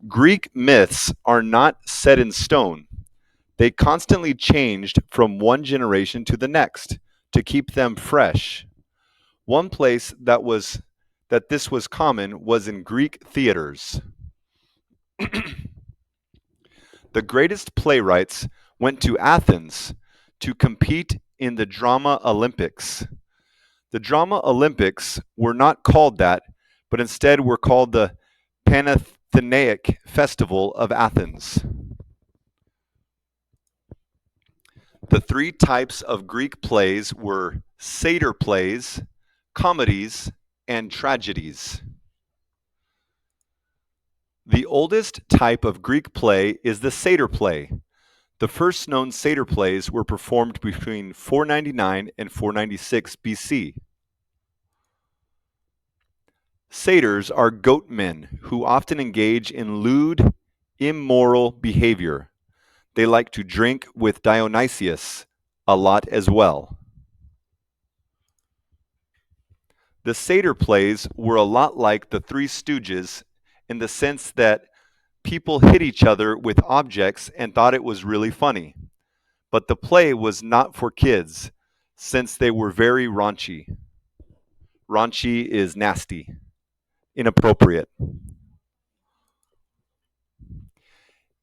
Greek myths are not set in stone. They constantly changed from one generation to the next to keep them fresh. One place that this was common was in Greek theaters. The greatest playwrights went to Athens to compete in the Drama Olympics. The Drama Olympics were not called that, but instead were called the Panathenaic Festival of Athens. The three types of Greek plays were satyr plays, comedies, and tragedies. The oldest type of Greek play is the satyr play. The first known satyr plays were performed between 499 and 496 BC. Satyrs are goat men who often engage in lewd, immoral behavior. They like to drink with Dionysius a lot as well. The satyr plays were a lot like the Three Stooges in the sense that people hit each other with objects and thought it was really funny. But the play was not for kids since they were very raunchy. Raunchy is nasty, inappropriate.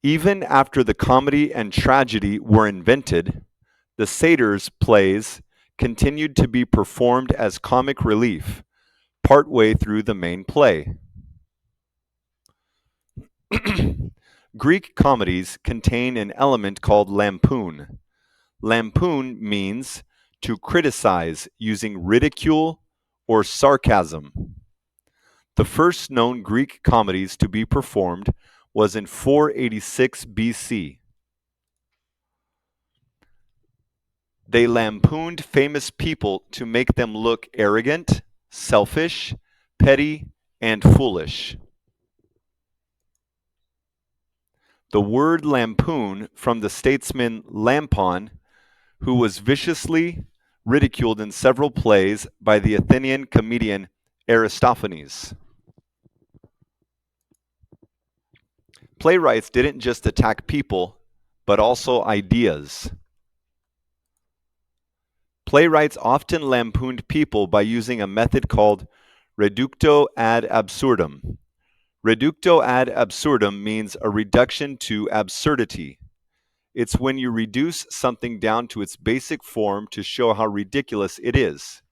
Even after the comedy and tragedy were invented, the satyrs' plays continued to be performed as comic relief partway through the main play. Greek comedies contain an element called lampoon. Lampoon means to criticize using ridicule or sarcasm. The first known Greek comedies to be performed was in 486 BC. They lampooned famous people to make them look arrogant, selfish, petty, and foolish. The word lampoon from the statesman Lampon, who was viciously ridiculed in several plays by the Athenian comedian Aristophanes. Playwrights didn't just attack people, but also ideas. Playwrights often lampooned people by using a method called reductio ad absurdum. Reductio ad absurdum means a reduction to absurdity. It's when you reduce something down to its basic form to show how ridiculous it is.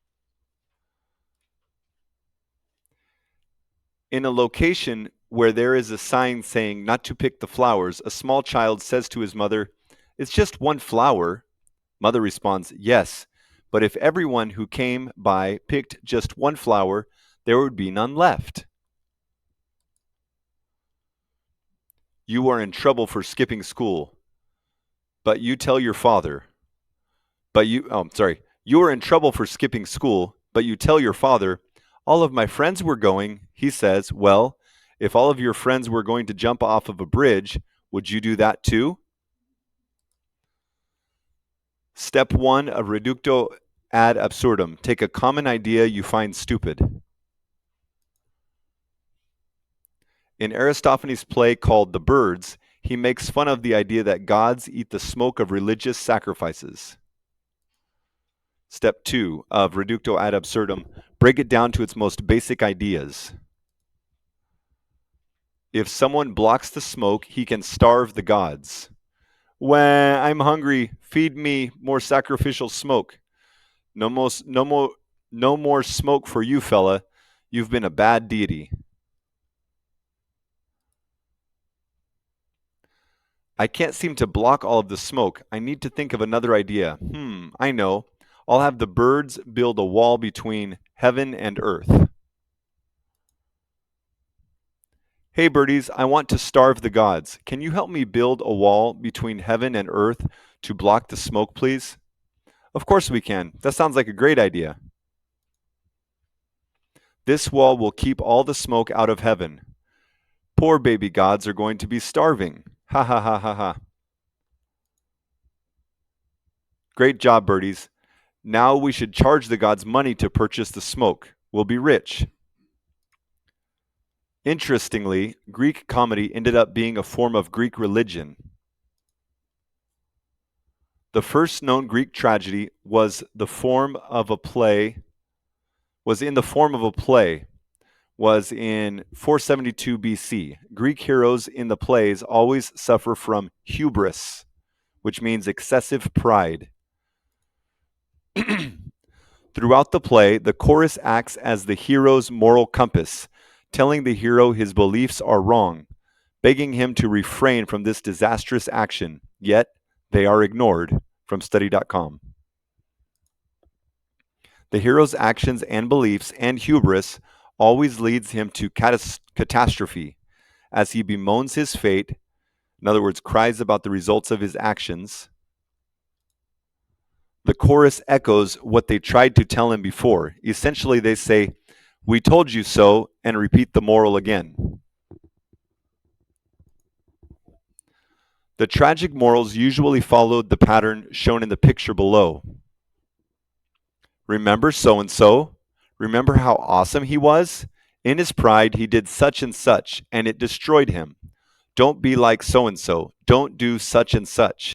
In a location where there is a sign saying not to pick the flowers, a small child says to his mother, "It's just one flower." Mother responds, "Yes, but if everyone who came by picked just one flower, there would be none left." You are in trouble for skipping school, but you tell your father. You are in trouble for skipping school, but you tell your father, "All of my friends were going." He says, "Well, if all of your friends were going to jump off of a bridge, would you do that too?" Step 1 of reductio ad absurdum. Take a common idea you find stupid. In Aristophanes' play called The Birds, he makes fun of the idea that gods eat the smoke of religious sacrifices. Step 2 of reductio ad absurdum. Break it down to its most basic ideas. If someone blocks the smoke, he can starve the gods. When I'm hungry, feed me more sacrificial smoke. No more smoke for you, fella. You've been a bad deity. I can't seem to block all of the smoke. I need to think of another idea. I know. I'll have the birds build a wall between heaven and earth. Hey birdies, I want to starve the gods. Can you help me build a wall between heaven and earth to block the smoke, please? Of course we can. That sounds like a great idea. This wall will keep all the smoke out of heaven. Poor baby gods are going to be starving. Ha ha ha ha ha. Great job, birdies. Now we should charge the gods money to purchase the smoke. We'll be rich. Interestingly, Greek comedy ended up being a form of Greek religion. The first known Greek tragedy was in the form of a play, was in 472 BC. Greek heroes in the plays always suffer from hubris, which means excessive pride. Throughout the play, the chorus acts as the hero's moral compass, telling the hero his beliefs are wrong, begging him to refrain from this disastrous action, yet they are ignored. From study.com. The hero's actions and beliefs and hubris always leads him to catastrophe as he bemoans his fate, in other words, cries about the results of his actions. The chorus echoes what they tried to tell him before. Essentially, they say, "We told you so," and repeat the moral again. The tragic morals usually followed the pattern shown in the picture below. Remember so and so? Remember how awesome he was? In his pride, he did such and it destroyed him. Don't be like so and so. Don't do such and such.